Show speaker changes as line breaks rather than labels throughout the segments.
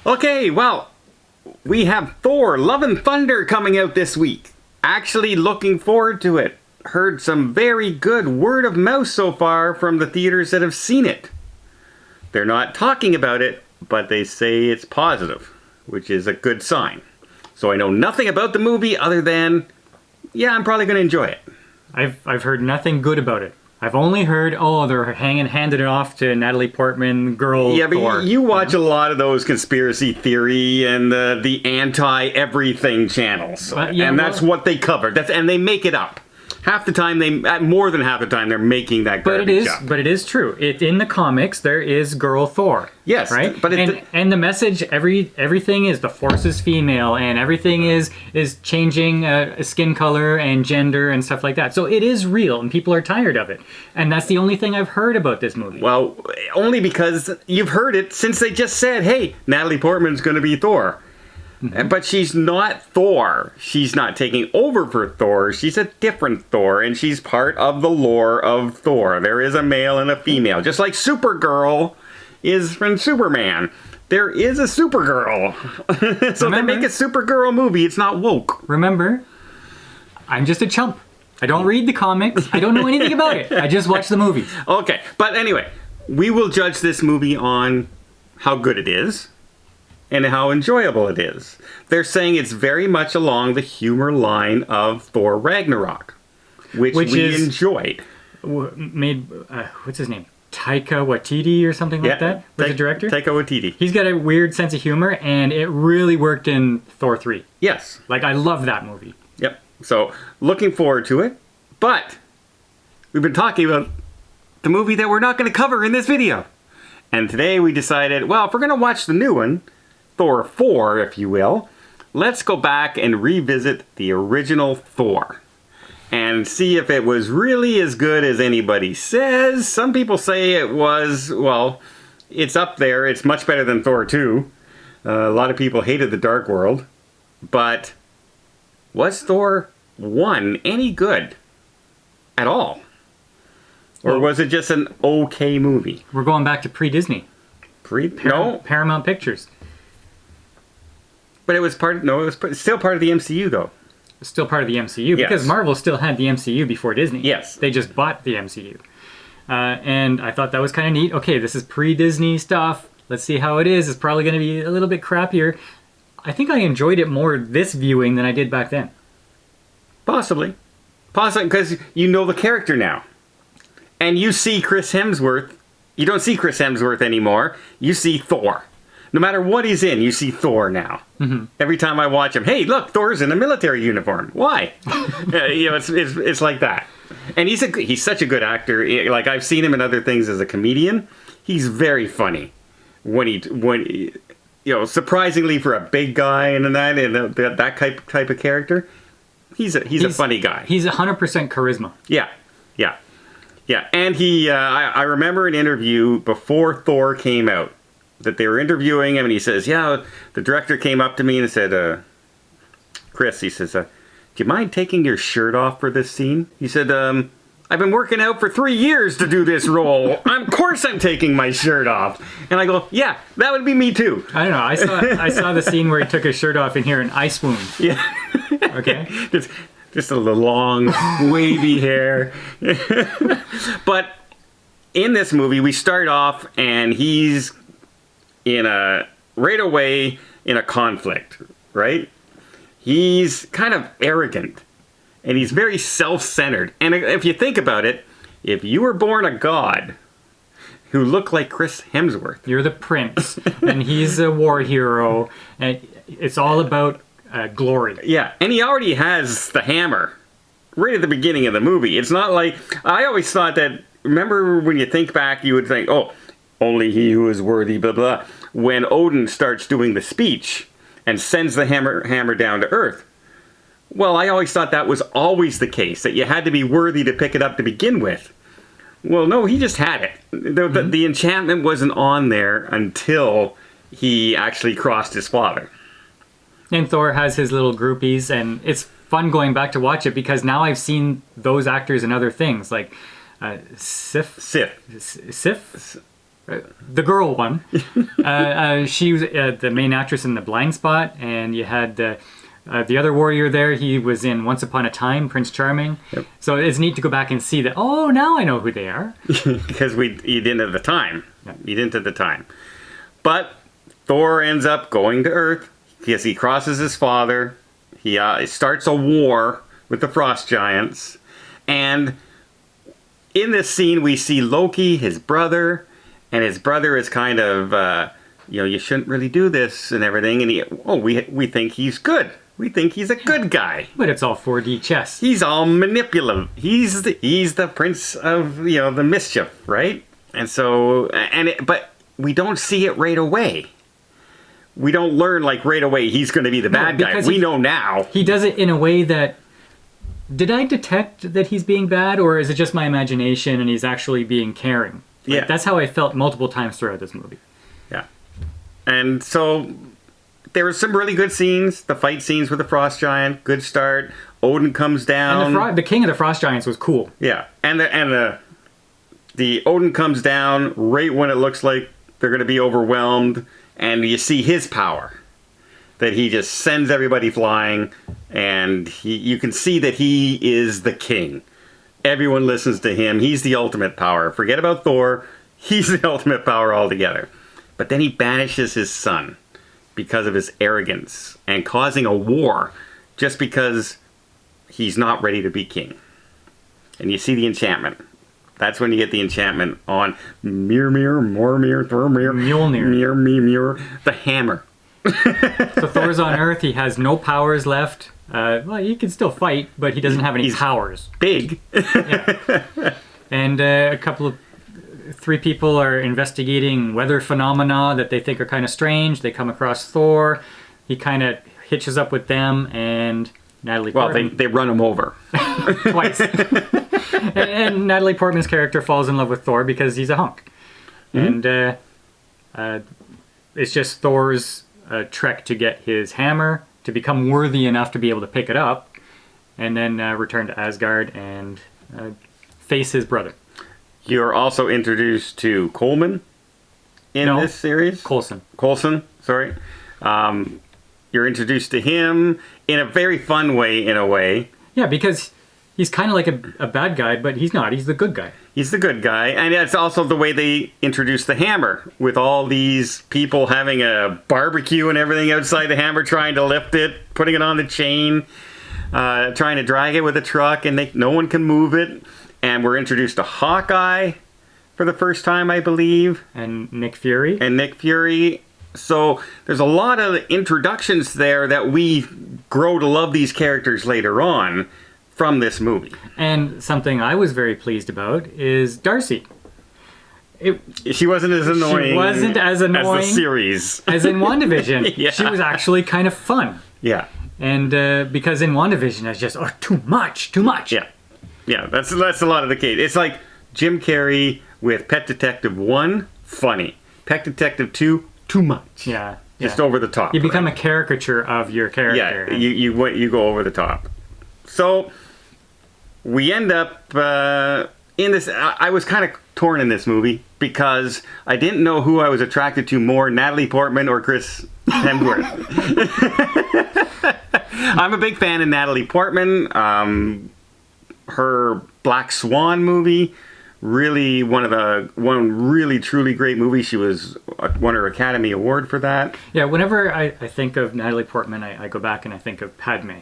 Okay, well, we have Thor Love and Thunder coming out this week. Actually looking forward to it. Heard some very good word of mouth so far from the theaters that have seen it. They're not talking about it, but they say it's positive, which is a good sign. So I know nothing about the movie other than, yeah, I'm probably going to enjoy it.
I've heard nothing good about it. I've only heard, they're handing it off to Natalie Portman, girl.
Yeah, but
Thor.
you watch a lot of those conspiracy theory and the anti-everything channels. That's what they cover. And they make it up. Half the time, more than half the time, they're making that garbage up.
But it is true. In the comics, there is girl Thor.
Yes,
right.
But
and the message, everything is the Force is female, and everything is changing skin color and gender and stuff like that. So it is real, and people are tired of it. And that's the only thing I've heard about this movie.
Well, only because you've heard it since they just said, "Hey, Natalie Portman's going to be Thor." But she's not Thor. She's not taking over for Thor. She's a different Thor, and she's part of the lore of Thor. There is a male and a female. Just like Supergirl is from Superman. There is a Supergirl. So they make a Supergirl movie. It's not woke.
Remember, I'm just a chump. I don't read the comics. I don't know anything about it. I just watch the movies.
Okay, but anyway, we will judge this movie on how good it is and how enjoyable it is. They're saying it's very much along the humor line of Thor Ragnarok, which we enjoyed.
Made, what's his name? Taika Waititi or something like that? Was the director?
Taika Waititi.
He's got a weird sense of humor, and it really worked in Thor 3.
Yes.
Like, I love that movie.
Yep. So, looking forward to it. But, we've been talking about the movie that we're not going to cover in this video. And today we decided, well, if we're going to watch the new one, Thor 4, if you will, let's go back and revisit the original Thor and see if it was really as good as anybody says. Some people say it was. Well, it's up there. It's much better than Thor 2. A lot of people hated the Dark World. But was Thor 1 any good at all? Or was it just an okay movie?
We're going back to pre-Disney.
No.
Paramount Pictures.
But it was still part of the MCU, though.
Still part of the MCU, because Marvel still had the MCU before Disney.
Yes.
They just bought the MCU. And I thought that was kind of neat. Okay, this is pre-Disney stuff. Let's see how it is. It's probably going to be a little bit crappier. I think I enjoyed it more this viewing than I did back then.
Possibly, because you know the character now. And you see Chris Hemsworth. You don't see Chris Hemsworth anymore. You see Thor. No matter what he's in, you see Thor now. Mm-hmm. Every time I watch him, hey, look, Thor's in a military uniform. Why? It's like that. And he's such a good actor. Like, I've seen him in other things as a comedian. He's very funny when surprisingly for a big guy and that type of character, he's a funny guy.
He's 100% charisma.
Yeah. And I remember an interview before Thor came out, that they were interviewing him, and he says, the director came up to me and said, Chris, he says, do you mind taking your shirt off for this scene? He said, I've been working out for 3 years to do this role. Of course I'm taking my shirt off. And I go, yeah, that would be me too.
I don't know. I saw the scene where he took his shirt off in here and I swooned.
Yeah.
Okay.
Just a long, wavy hair. But in this movie, we start off and he's right away in a conflict, right? He's kind of arrogant and he's very self-centered. And if you think about it, if you were born a god who looked like Chris Hemsworth,
you're the prince and he's a war hero, and it's all about glory.
Yeah, and he already has the hammer right at the beginning of the movie. It's not like, I always thought that, remember when you think back, you would think, oh, only he who is worthy, blah, blah. When Odin starts doing the speech and sends the hammer down to Earth. Well, I always thought that was always the case, that you had to be worthy to pick it up to begin with. Well, no, he just had it. The enchantment wasn't on there until he actually crossed his father.
And Thor has his little groupies, and it's fun going back to watch it because now I've seen those actors in other things, like Sif. the girl one. She was the main actress in The Blind Spot, and you had the other warrior there. He was in Once Upon a Time, Prince Charming.
Yep.
So it's neat to go back and see that. Oh, now I know who they are.
Because you didn't at the time. You didn't at the time. But Thor ends up going to Earth because he crosses his father. He starts a war with the frost giants. And in this scene, we see Loki, his brother, and his brother is kind of, you shouldn't really do this and everything. And we think he's good. We think he's a good guy.
But it's all 4D chess.
He's all manipulative. He's the prince of, the mischief, right? And so, but we don't see it right away. We don't learn right away he's going to be the bad guy. We know now.
He does it in a way that... Did I detect that he's being bad, or is it just my imagination and he's actually being caring?
Yeah.
That's how I felt multiple times throughout this movie.
Yeah. And so there were some really good scenes. The fight scenes with the frost giant, good start. Odin comes down.
And the king of the frost giants was cool.
Yeah. And the Odin comes down right when it looks like they're going to be overwhelmed, and you see his power. That he just sends everybody flying, and you can see that he is the king. Everyone listens to him. He's the ultimate power. Forget about Thor. He's the ultimate power altogether. But then he banishes his son because of his arrogance and causing a war just because he's not ready to be king. And you see the enchantment. That's when you get the enchantment on Mjolnir, the hammer.
So Thor's on Earth. He has no powers left. Well, he can still fight, but he doesn't have any powers.
Big.
Yeah. And three people are investigating weather phenomena that they think are kind of strange. They come across Thor. He kind of hitches up with them, and Natalie Portman...
Well, they run him over.
Twice. and Natalie Portman's character falls in love with Thor because he's a hunk. Mm-hmm. And it's just Thor's trek to get his hammer, to become worthy enough to be able to pick it up, and then return to Asgard and face his brother.
You're also introduced to Coleman in this series. Coulson, sorry. You're introduced to him in a very fun way, in a way.
Yeah, because he's kind of like a bad guy, but he's not. He's the good guy.
He's the good guy. And it's also the way they introduce the hammer, with all these people having a barbecue and everything outside the hammer, trying to lift it, putting it on the chain, trying to drag it with a truck, and no one can move it. And we're introduced to Hawkeye for the first time, I believe.
And Nick Fury.
So there's a lot of introductions there that we grow to love these characters later on from this movie.
And something I was very pleased about is Darcy.
She wasn't as annoying.
She wasn't as annoying
as the series.
As in WandaVision.
Yeah.
She was actually kind of fun.
Yeah.
And because in WandaVision it's just too much.
Yeah. Yeah, that's a lot of the case. It's like Jim Carrey with Pet Detective 1, funny. Pet Detective 2, too much.
Yeah.
Just over the top.
You become a caricature of your character.
Yeah, you go over the top. So we end up in this. I was kind of torn in this movie because I didn't know who I was attracted to more, Natalie Portman or Chris Hemsworth. I'm a big fan of Natalie Portman. Her Black Swan movie, really one really truly great movie. She won her Academy Award for that.
Yeah, whenever I think of Natalie Portman, I go back and I think of Padme.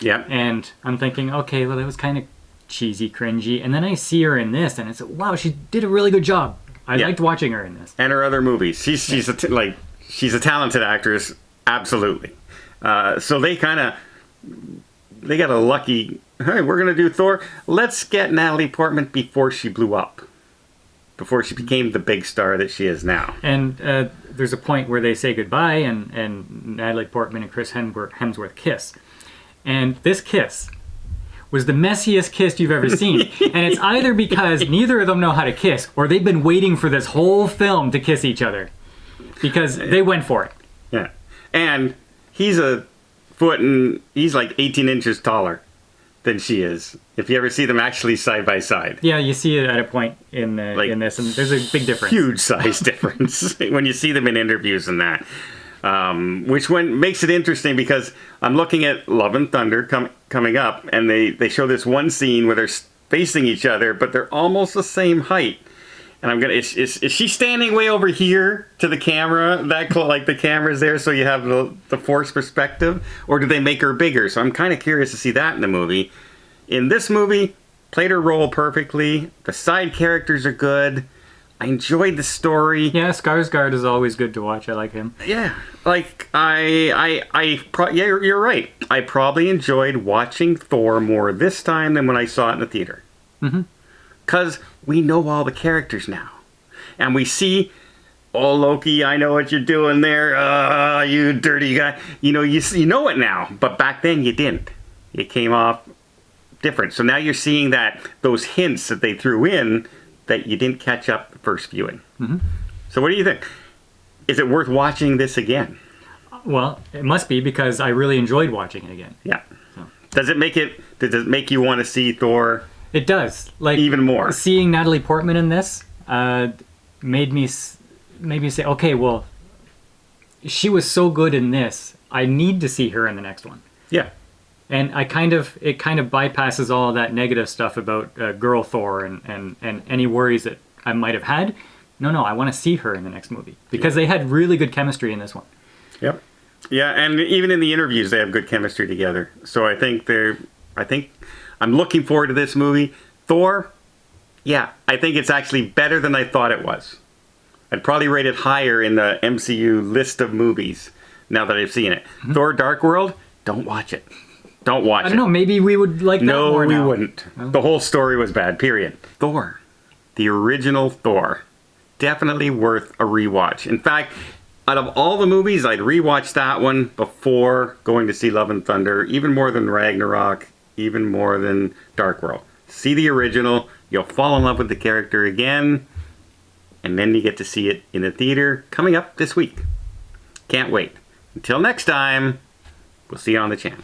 Yeah.
And I'm thinking, okay, well, that was kind of cheesy, cringy. And then I see her in this, and it's wow, she did a really good job. I liked watching her in this.
And her other movies. She's a talented actress, absolutely. So they got a lucky. Hey, we're gonna do Thor. Let's get Natalie Portman before she blew up, before she became the big star that she is now.
And there's a point where they say goodbye, and Natalie Portman and Chris Hemsworth kiss. And this kiss was the messiest kiss you've ever seen. And it's either because neither of them know how to kiss, or they've been waiting for this whole film to kiss each other. Because they went for it.
Yeah. And he's a foot and he's like 18 inches taller. than she is. If you ever see them actually side by side.
Yeah, you see it at a point in
Like,
in this, and there's a big difference.
Huge size difference when you see them in interviews and that. Which one makes it interesting because I'm looking at Love and Thunder coming up, and they show this one scene where they're facing each other, but they're almost the same height. And I'm gonna is she standing way over here to the camera, like the camera's there, so you have the forced perspective, or do they make her bigger? So I'm kind of curious to see that in the movie. In this movie, played her role perfectly. The side characters are good. I enjoyed the story.
Yeah, Skarsgård is always good to watch. I like him.
Yeah, like yeah, you're right. I probably enjoyed watching Thor more this time than when I saw it in the theater. Because we know all the characters now. And we see, oh, Loki, I know what you're doing there. You dirty guy. You know it now. But back then you didn't. It came off different. So now you're seeing those hints that they threw in that you didn't catch up the first viewing. So what do you think? Is it worth watching this again?
Well, it must be because I really enjoyed watching it again.
Yeah. So. Does it make you want to see Thor?
It does. Like
even more.
Seeing Natalie Portman in this made me say, okay, well, she was so good in this. I need to see her in the next one.
Yeah.
And it kind of bypasses all of that negative stuff about girl Thor and any worries that I might have had. No, I want to see her in the next movie because they had really good chemistry in this one.
Yep. Yeah, and even in the interviews, they have good chemistry together. So I think I'm looking forward to this movie. Thor, yeah, I think it's actually better than I thought it was. I'd probably rate it higher in the MCU list of movies now that I've seen it. Thor Dark World, don't watch it. Don't watch it.
I don't know, maybe we would like that more now.
No, we wouldn't. The whole story was bad, period. Thor, the original Thor, definitely worth a rewatch. In fact, out of all the movies, I'd rewatch that one before going to see Love and Thunder, even more than Ragnarok, even more than Dark World. See the original, you'll fall in love with the character again, and then you get to see it in the theater coming up this week. Can't wait. Until next time, we'll see you on the channel.